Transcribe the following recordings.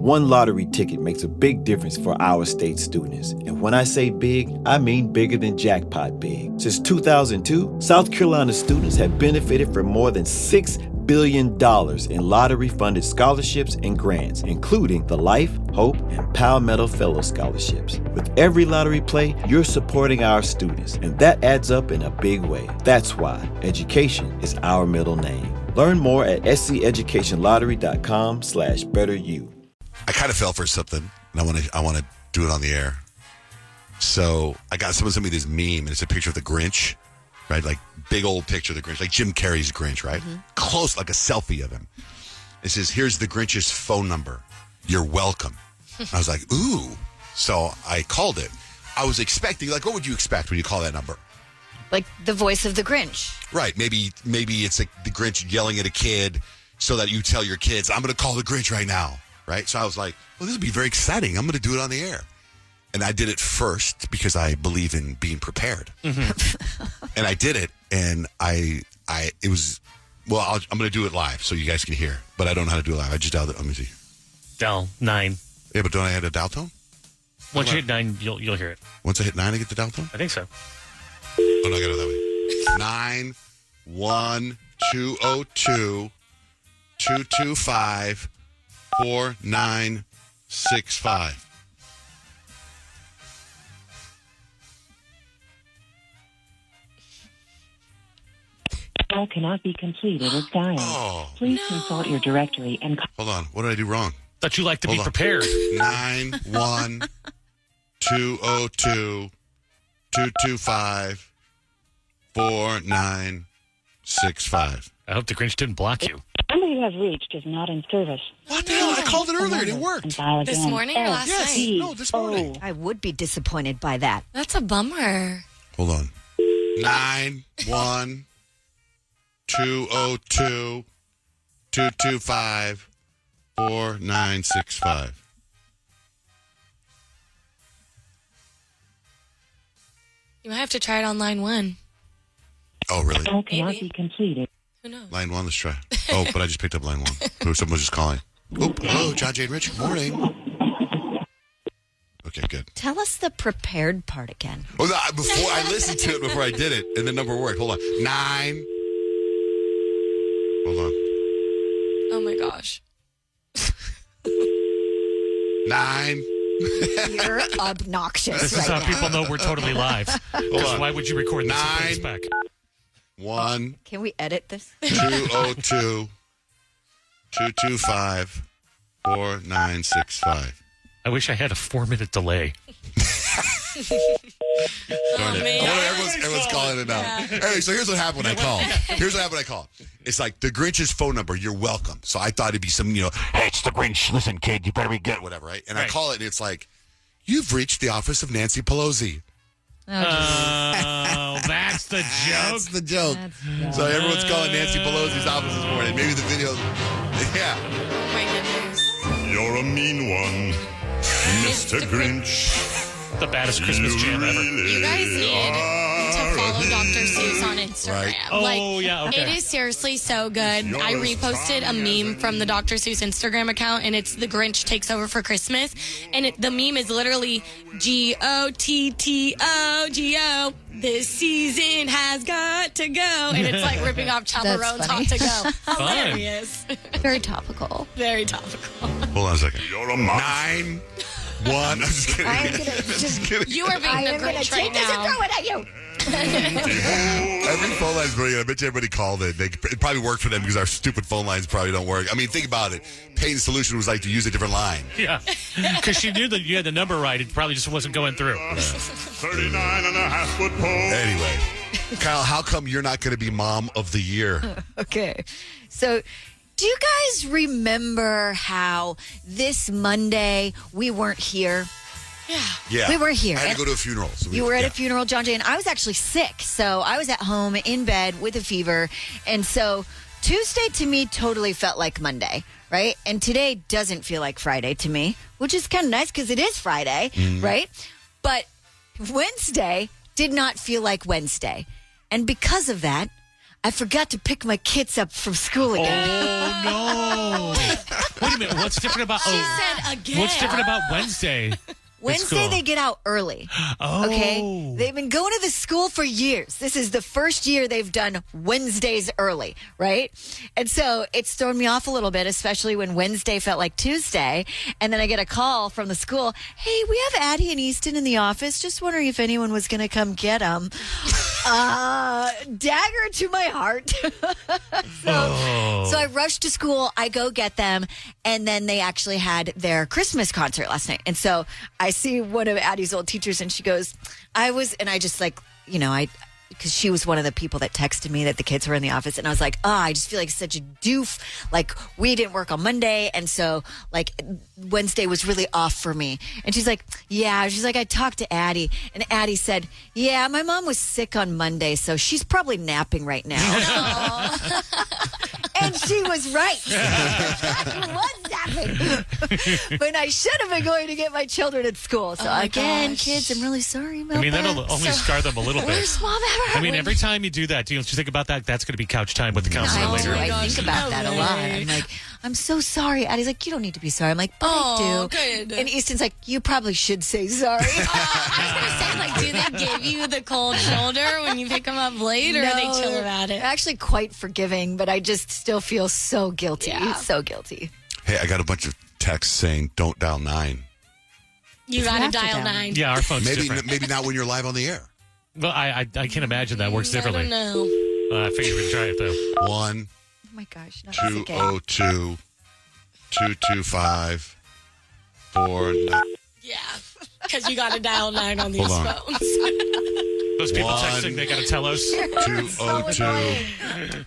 One lottery ticket makes a big difference for our state students. And when I say big, I mean bigger than jackpot big. Since 2002, South Carolina students have benefited from more than $6 billion in lottery-funded scholarships and grants, including the Life, Hope, and Palmetto Fellow Scholarships. With every lottery play, you're supporting our students, and that adds up in a big way. That's why education is our middle name. Learn more at scedjucationlottery.com/betteryou. I kind of fell for something, and I want to do it on the air. So someone sent me this meme, and it's a picture of the Grinch, right? Like big old picture of the Grinch, like Jim Carrey's Grinch, right? Mm-hmm. Close, like a selfie of him. It says, "Here's the Grinch's phone number. You're welcome." I was like, ooh. So I called it. I was expecting, like, what would you expect when you call that number? Like the voice of the Grinch. Right. Maybe it's like the Grinch yelling at a kid so that you tell your kids, "I'm going to call the Grinch right now." Right? So I was like, well, this would be very exciting. I'm going to do it on the air. And I did it first because I believe in being prepared. Mm-hmm. And I did it. And I'm going to do it live so you guys can hear. But I don't know how to do it live. I just dialed it. Let me see. Dial 9. Yeah, but don't I hit a dial tone? Once you hit 9, you'll hear it. Once I hit 9, I get the dial tone? I think so. Oh, no, I got it that way. 9-1-202-225-4965. Call cannot be completed as dialed. Oh, Please consult your directory and... Hold on. What did I do wrong? Thought you like to be prepared. 9-1-202-225-4965. I hope the Grinch didn't block you. The number you have reached is not in service. What the hell? I called it earlier and it worked. This morning or last night? No, this morning. I would be disappointed by that. That's a bummer. Hold on. 9-1-202-225-4965. You might have to try it on line 1. Oh, really? Call cannot Maybe. be completed. Who knows? Line 1, let's try. Oh, but I just picked up line 1. Someone was just calling. Oh, hello, John Jane Rich. Good morning. Okay, good. Tell us the prepared part again. Oh, no, before I listened to it before I did it, and the number worked. Hold on. 9. Hold on. Oh my gosh. 9. You're obnoxious. This is how people know we're totally live. Because why would you record this and bring us back? 1 Can we edit this? 202 225 4965. I wish I had a 4-minute delay. Darn it. man. Everyone's calling it out. Anyway, so here's what happened when I called. It's like the Grinch's phone number. You're welcome. So I thought it'd be some, hey, it's the Grinch. Listen, kid, you better be good, whatever, right? And I call it, and it's like, you've reached the office of Nancy Pelosi. Oh, that's the joke. That's the joke. So everyone's calling Nancy Pelosi's office this morning. Maybe the video, yeah. Oh my goodness. You're a mean one, Mr. Grinch. The baddest Christmas jam ever. You guys need to follow Dr. Seuss on Instagram. Right. Oh, yeah, okay. It is seriously so good. I reposted a meme from the Dr. Seuss Instagram account, and it's The Grinch Takes Over for Christmas. And the meme is literally GOTTOGO. This season has got to go. And it's like ripping off Chaperone's Hot to Go. Hilarious. Very topical. Very topical. Hold on a second. You're a monster. 9 1. I'm just kidding. I'm going to just... You are being the Grinch right now. throw it at you. Every phone line's brilliant. I bet you everybody called it. It probably worked for them because our stupid phone lines probably don't work. I mean, think about it. Payne's solution was like to use a different line. Yeah. Because she knew that you had the number right. It probably just wasn't going through. 39 and a half foot pole. Anyway, Kyle, how come you're not going to be Mom of the Year? Okay. So, do you guys remember how this Monday we weren't here? Yeah. We were here. I had to go to a funeral. So You were at a funeral, John Jay, and I was actually sick. So I was at home in bed with a fever. And so Tuesday to me totally felt like Monday, right? And today doesn't feel like Friday to me, which is kind of nice because it is Friday, right? But Wednesday did not feel like Wednesday. And because of that, I forgot to pick my kids up from school again. Oh no! Wait a minute. What's different about? She said again. What's different about Wednesday? Wednesday, school. they get out early. Oh. Okay? They've been going to the school for years. This is the first year they've done Wednesdays early, right? And so it's thrown me off a little bit, especially when Wednesday felt like Tuesday. And then I get a call from the school. Hey, we have Addie and Easton in the office. Just wondering if anyone was going to come get them. Dagger to my heart. So I rushed to school. I go get them. And then they actually had their Christmas concert last night. And so I see one of Addie's old teachers and she goes, I just like, because she was one of the people that texted me that the kids were in the office. And I was like, I just feel like such a doof. Like, we didn't work on Monday. And so, like, Wednesday was really off for me. And she's like, yeah. She's like, I talked to Addie. And Addie said, yeah, my mom was sick on Monday. So she's probably napping right now. And she was right. I was napping. But I should have been going to get my children at school. So, again, kids, I'm really sorry about that. I mean, that'll only scar them a little bit. Where's Mom ever? I mean, every time you do that, do you think about that? That's going to be couch time with the counselor later. I think about that a lot. I'm like, I'm so sorry. Addie's like, you don't need to be sorry. I'm like, but I do. Good. And Easton's like, you probably should say sorry. I was going to say, like, do they give you the cold shoulder when you pick them up late, or are they chill about it? They're actually quite forgiving, but I just still feel so guilty. Yeah. So guilty. Hey, I got a bunch of texts saying don't dial 9. You got to have to dial dial. 9. Yeah, our phone's different. Maybe not when you're live on the air. Well, I can imagine that works I differently. don't know. I figured we'd try it though. 1 Oh my gosh. No, it's okay. 202 225 49. Yeah, because you got to dial 9 on these Hold on. phones. Those people One. texting, they got to tell us. 202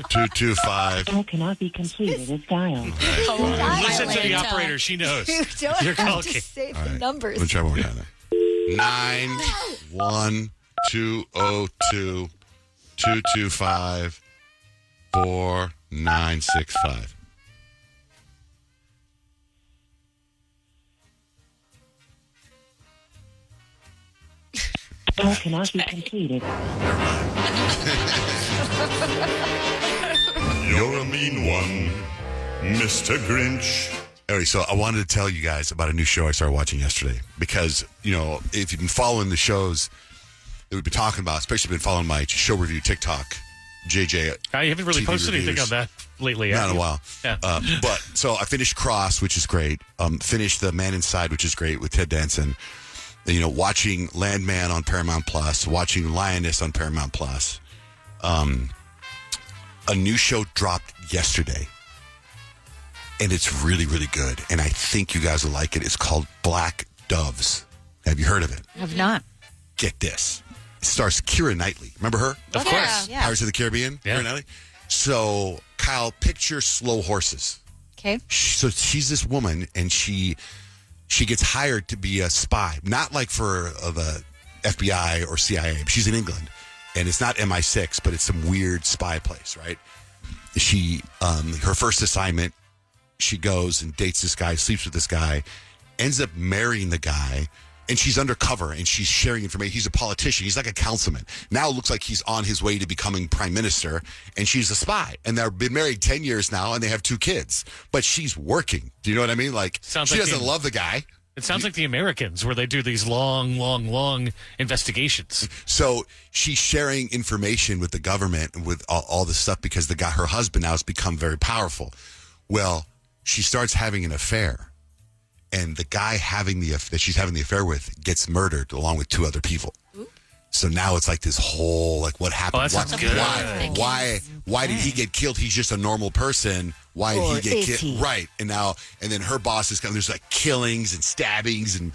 225. Call cannot be completed as dialed. Listen to the Atlanta. operator. She knows. You don't Your have call to came. say All the right. numbers. Let me try one more time. 91202 225 4965. Call cannot be completed. You're a mean one, Mr. Grinch. All right, so I wanted to tell you guys about a new show I started watching yesterday because, if you've been following the shows that we've been talking about, especially been following my show review TikTok, JJ. I haven't really TV posted anything reviews. on that lately. Not have in a you? while. Yeah. But so I finished Cross, which is great. Finished The Man Inside, which is great with Ted Danson. Watching Landman on Paramount Plus, watching Lioness on Paramount Plus. A new show dropped yesterday, and it's really, really good. And I think you guys will like it. It's called Black Doves. Have you heard of it? Have not. Get this. It stars Keira Knightley. Remember her? Of course. Yeah. Pirates of the Caribbean? Yeah. Keira Knightley. So, Kyle, picture Slow Horses. Okay. So she's this woman, and she gets hired to be a spy, not like for the FBI or CIA. She's in England, and it's not MI6, but it's some weird spy place, right? She, her first assignment, she goes and dates this guy, sleeps with this guy, ends up marrying the guy, and she's undercover, and she's sharing information. He's a politician. He's like a councilman. Now it looks like he's on his way to becoming prime minister, and she's a spy. And they've been married 10 years now, and they have 2 kids. But she's working. Do you know what I mean? Like, Sounds she like doesn't the- love the guy. It sounds like the Americans, where they do these long investigations. So she's sharing information with the government and with all this stuff because her husband now has become very powerful. Well, she starts having an affair, and the guy that she's having the affair with gets murdered along with 2 other people. So now it's like this whole, like, what happened? Oh, that sounds good. Why did he get killed? He's just a normal person. Why Or did he get is killed? he? Right. And then her boss is coming. There's like killings and stabbings and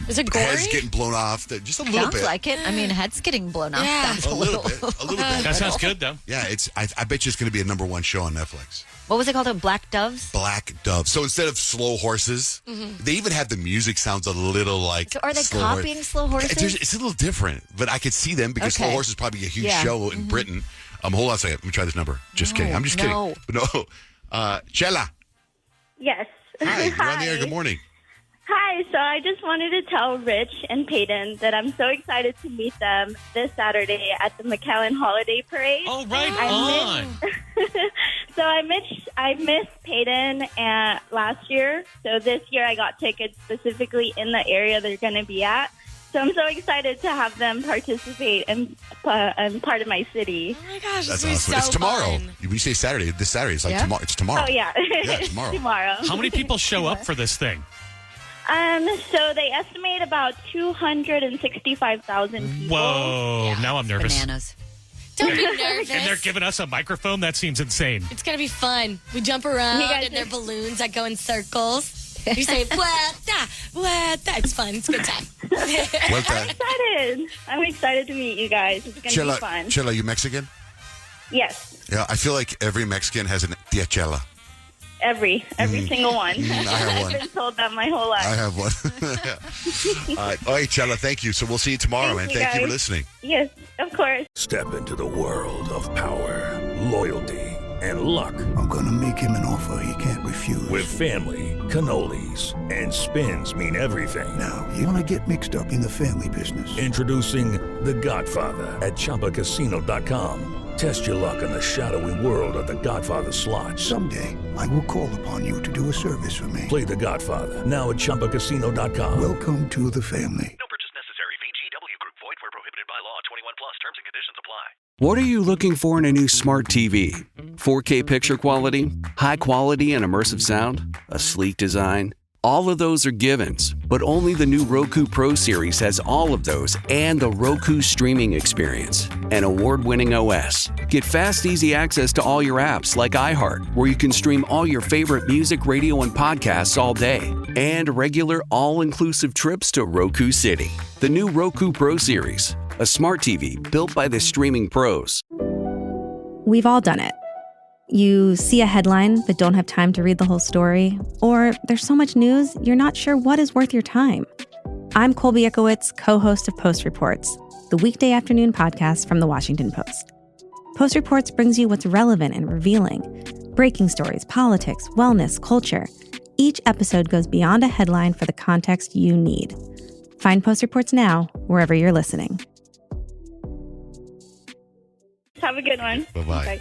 Is it heads gory? getting blown off. Just a little Sounds bit. like it. I mean, head's getting blown off. Yeah. Sounds A little bit. That sounds good, though. Yeah, I bet you it's going to be a #1 show on Netflix. What was it called? Black Doves? Black Dove. So instead of Slow Horses, they even have the music sounds a little like. So are they Slow copying Slow Horses? It's a little different, but I could see them because Slow Okay. Horses is probably a huge Yeah. show in Britain. Hold on a second. Let me try this number. Just kidding. I'm just no. kidding. No. Chela. Yes. Hi. You're on the air. Good morning. Hi. Hi, so I just wanted to tell Rich and Peyton that I'm so excited to meet them this Saturday at the McAllen Holiday Parade. Oh, right on. So I missed Peyton last year. So this year I got tickets specifically in the area they're going to be at. So I'm so excited to have them participate and part of my city. Oh my gosh, That's this awesome. is so it's tomorrow. fun. We say Saturday. This Saturday. It's like Yeah? tomorrow. It's tomorrow. Oh, yeah. Yeah, tomorrow. Tomorrow. How many people show up for this thing? So they estimate about 265,000 people. Whoa, now I'm nervous. Bananas. Don't be nervous. And they're giving us a microphone? That seems insane. It's going to be fun. We jump around You guys and there are are- balloons that go in circles. You say, Vuelta, Vuelta. It's fun. It's a good time. I'm excited to meet you guys. It's going to be fun. Chela, you Mexican? Yes. Yeah, I feel like every Mexican has an Tia Chela. Every single one. I have one. I've been told that my whole life. I have one. All right. All right, Chela, thank you. So we'll see you tomorrow, man. Thank you, Thank you for guys. listening. Yes, of course. Step into the world of power, loyalty, and luck. I'm going to make him an offer he can't refuse. With family, cannolis, and spins mean everything. Now, you want to get mixed up in the family business. Introducing The Godfather at ChumbaCasino.com. Test your luck in the shadowy world of The Godfather slot. Someday, I will call upon you to do a service for me. Play The Godfather now at ChumbaCasino.com. Welcome to the family. No purchase necessary. VGW Group. Void where prohibited by law. 21 plus. Terms and conditions apply. What are you looking for in a new smart TV? 4K picture quality? High quality and immersive sound? A sleek design? All of those are givens, but only the new Roku Pro Series has all of those and the Roku streaming experience, an award-winning OS. Get fast, easy access to all your apps like iHeart, where you can stream all your favorite music, radio, and podcasts all day, and regular all-inclusive trips to Roku City. The new Roku Pro Series, a smart TV built by the streaming pros. We've all done it. You see a headline but don't have time to read the whole story, or there's so much news you're not sure what is worth your time. I'm Colby Ickowitz, co-host of Post Reports, the weekday afternoon podcast from The Washington Post. Post Reports brings you what's relevant and revealing. Breaking stories, politics, wellness, culture. Each episode goes beyond a headline for the context you need. Find Post Reports now, wherever you're listening. Have a good one. Bye-bye. Bye.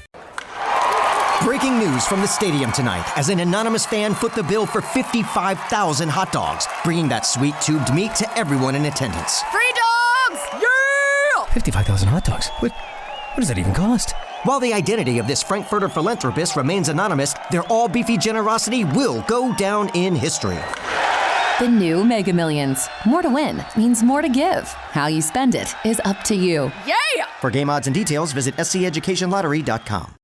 Breaking news from the stadium tonight as an anonymous fan foot the bill for 55,000 hot dogs, bringing that sweet tubed meat to everyone in attendance. Free dogs! Yeah! 55,000 hot dogs? What does that even cost? While the identity of this Frankfurter philanthropist remains anonymous, their all-beefy generosity will go down in history. The new Mega Millions. More to win means more to give. How you spend it is up to you. Yeah! For game odds and details, visit SCEducationLottery.com.